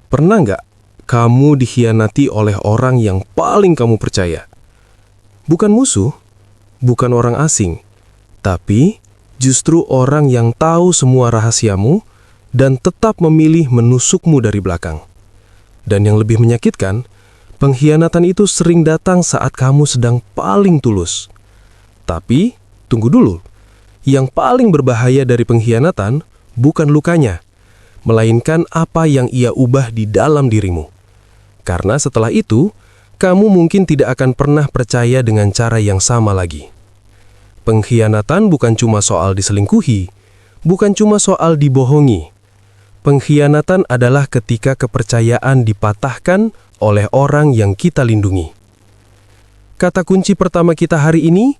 Pernah nggak kamu dikhianati oleh orang yang paling kamu percaya? Bukan musuh, bukan orang asing, tapi justru orang yang tahu semua rahasiamu dan tetap memilih menusukmu dari belakang. Dan yang lebih menyakitkan, pengkhianatan itu sering datang saat kamu sedang paling tulus. Tapi, tunggu dulu. Yang paling berbahaya dari pengkhianatan bukan lukanya, melainkan apa yang ia ubah di dalam dirimu. Karena setelah itu, kamu mungkin tidak akan pernah percaya dengan cara yang sama lagi. Pengkhianatan bukan cuma soal diselingkuhi, bukan cuma soal dibohongi. Pengkhianatan adalah ketika kepercayaan dipatahkan oleh orang yang kita lindungi. Kata kunci pertama kita hari ini,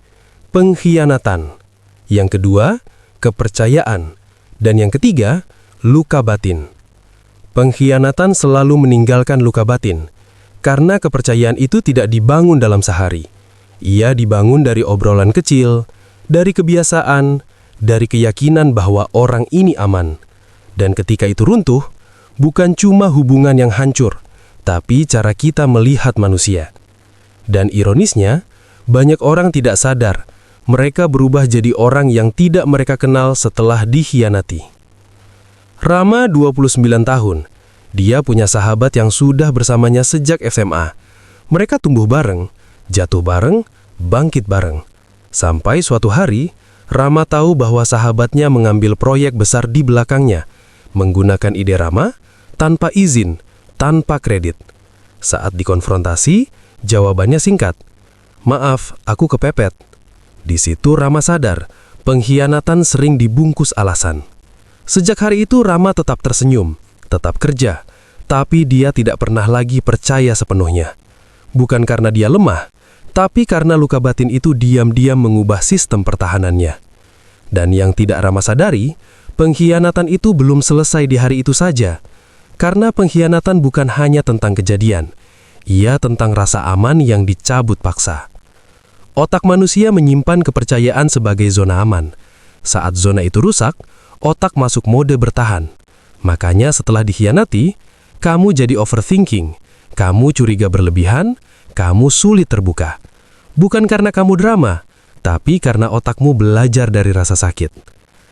pengkhianatan. Yang kedua, kepercayaan. Dan yang ketiga, luka batin. Pengkhianatan selalu meninggalkan luka batin, karena kepercayaan itu tidak dibangun dalam sehari. Ia dibangun dari obrolan kecil, dari kebiasaan, dari keyakinan bahwa orang ini aman. Dan ketika itu runtuh, bukan cuma hubungan yang hancur, tapi cara kita melihat manusia. Dan ironisnya, banyak orang tidak sadar, mereka berubah jadi orang yang tidak mereka kenal setelah dikhianati. Rama 29 tahun. Dia punya sahabat yang sudah bersamanya sejak SMA. Mereka tumbuh bareng, jatuh bareng, bangkit bareng. Sampai suatu hari, Rama tahu bahwa sahabatnya mengambil proyek besar di belakangnya, menggunakan ide Rama, tanpa izin, tanpa kredit. Saat dikonfrontasi, jawabannya singkat, "Maaf, aku kepepet." Di situ Rama sadar, pengkhianatan sering dibungkus alasan. Sejak hari itu Rama tetap tersenyum, tetap kerja, tapi dia tidak pernah lagi percaya sepenuhnya. Bukan karena dia lemah, tapi karena luka batin itu diam-diam mengubah sistem pertahanannya. Dan yang tidak Rama sadari, pengkhianatan itu belum selesai di hari itu saja. Karena pengkhianatan bukan hanya tentang kejadian, ia tentang rasa aman yang dicabut paksa. Otak manusia menyimpan kepercayaan sebagai zona aman. Saat zona itu rusak, otak masuk mode bertahan. Makanya setelah dikhianati, kamu jadi overthinking, kamu curiga berlebihan, kamu sulit terbuka. Bukan karena kamu drama, tapi karena otakmu belajar dari rasa sakit.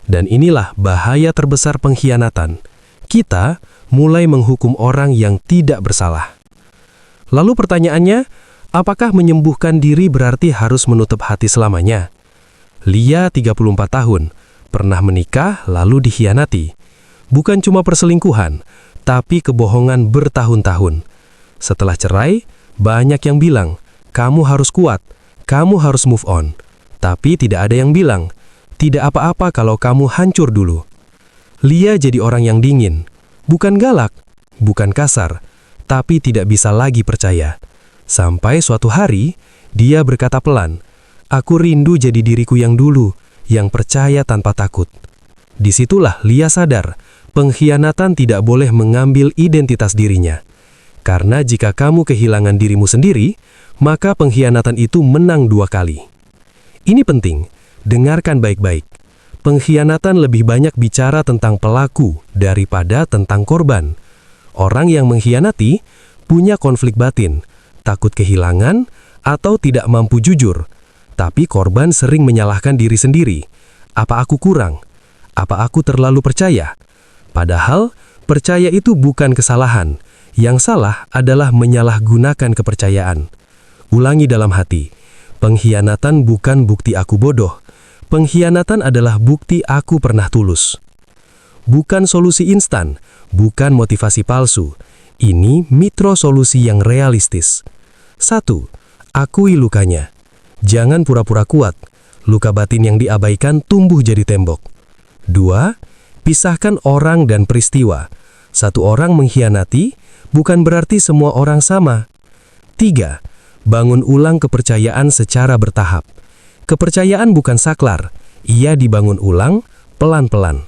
Dan inilah bahaya terbesar pengkhianatan. Kita mulai menghukum orang yang tidak bersalah. Lalu pertanyaannya, apakah menyembuhkan diri berarti harus menutup hati selamanya? Lia 34 tahun. Pernah menikah lalu dikhianati. Bukan cuma perselingkuhan, tapi kebohongan bertahun-tahun. Setelah cerai, banyak yang bilang, kamu harus kuat, kamu harus move on. Tapi tidak ada yang bilang, tidak apa-apa kalau kamu hancur dulu. Lia jadi orang yang dingin. Bukan galak, bukan kasar, tapi tidak bisa lagi percaya. Sampai suatu hari, dia berkata pelan, "Aku rindu jadi diriku yang dulu, yang percaya tanpa takut." Disitulah Lia sadar, pengkhianatan tidak boleh mengambil identitas dirinya. Karena jika kamu kehilangan dirimu sendiri, maka pengkhianatan itu menang 2 kali. Ini penting, dengarkan baik-baik. Pengkhianatan lebih banyak bicara tentang pelaku daripada tentang korban. Orang yang mengkhianati punya konflik batin, takut kehilangan, atau tidak mampu jujur. Tapi korban sering menyalahkan diri sendiri. Apa aku kurang? Apa aku terlalu percaya? Padahal, percaya itu bukan kesalahan. Yang salah adalah menyalahgunakan kepercayaan. Ulangi dalam hati. Pengkhianatan bukan bukti aku bodoh. Pengkhianatan adalah bukti aku pernah tulus. Bukan solusi instan, bukan motivasi palsu. Ini mitra solusi yang realistis. 1. Akui lukanya. Jangan pura-pura kuat. Luka batin yang diabaikan tumbuh jadi tembok. 2. Pisahkan orang dan peristiwa. Satu orang mengkhianati, bukan berarti semua orang sama. 3. Bangun ulang kepercayaan secara bertahap. Kepercayaan bukan saklar, ia dibangun ulang, pelan-pelan.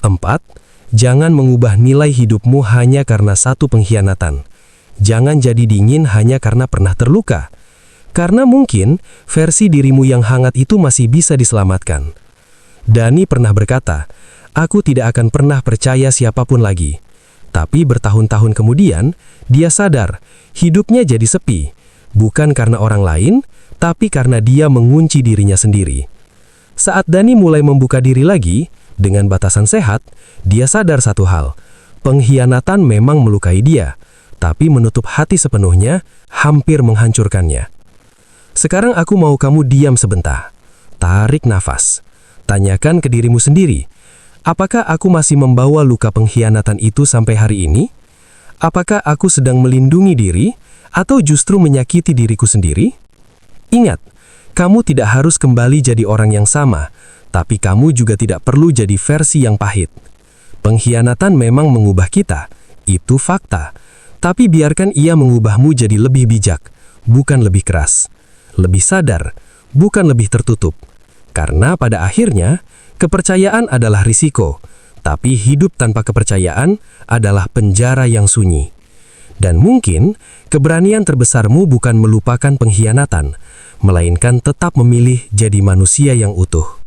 4. Jangan mengubah nilai hidupmu hanya karena satu pengkhianatan. Jangan jadi dingin hanya karena pernah terluka. Karena mungkin versi dirimu yang hangat itu masih bisa diselamatkan. Dani pernah berkata, "Aku tidak akan pernah percaya siapapun lagi." Tapi bertahun-tahun kemudian, dia sadar hidupnya jadi sepi, bukan karena orang lain, tapi karena dia mengunci dirinya sendiri. Saat Dani mulai membuka diri lagi, dengan batasan sehat, dia sadar satu hal, pengkhianatan memang melukai dia, tapi menutup hati sepenuhnya, hampir menghancurkannya. Sekarang aku mau kamu diam sebentar. Tarik nafas. Tanyakan ke dirimu sendiri, apakah aku masih membawa luka pengkhianatan itu sampai hari ini? Apakah aku sedang melindungi diri, atau justru menyakiti diriku sendiri? Ingat, kamu tidak harus kembali jadi orang yang sama, tapi kamu juga tidak perlu jadi versi yang pahit. Pengkhianatan memang mengubah kita, itu fakta. Tapi biarkan ia mengubahmu jadi lebih bijak, bukan lebih keras. Lebih sadar, bukan lebih tertutup. Karena pada akhirnya, kepercayaan adalah risiko, tapi hidup tanpa kepercayaan adalah penjara yang sunyi. Dan mungkin, keberanian terbesarmu bukan melupakan pengkhianatan, melainkan tetap memilih jadi manusia yang utuh.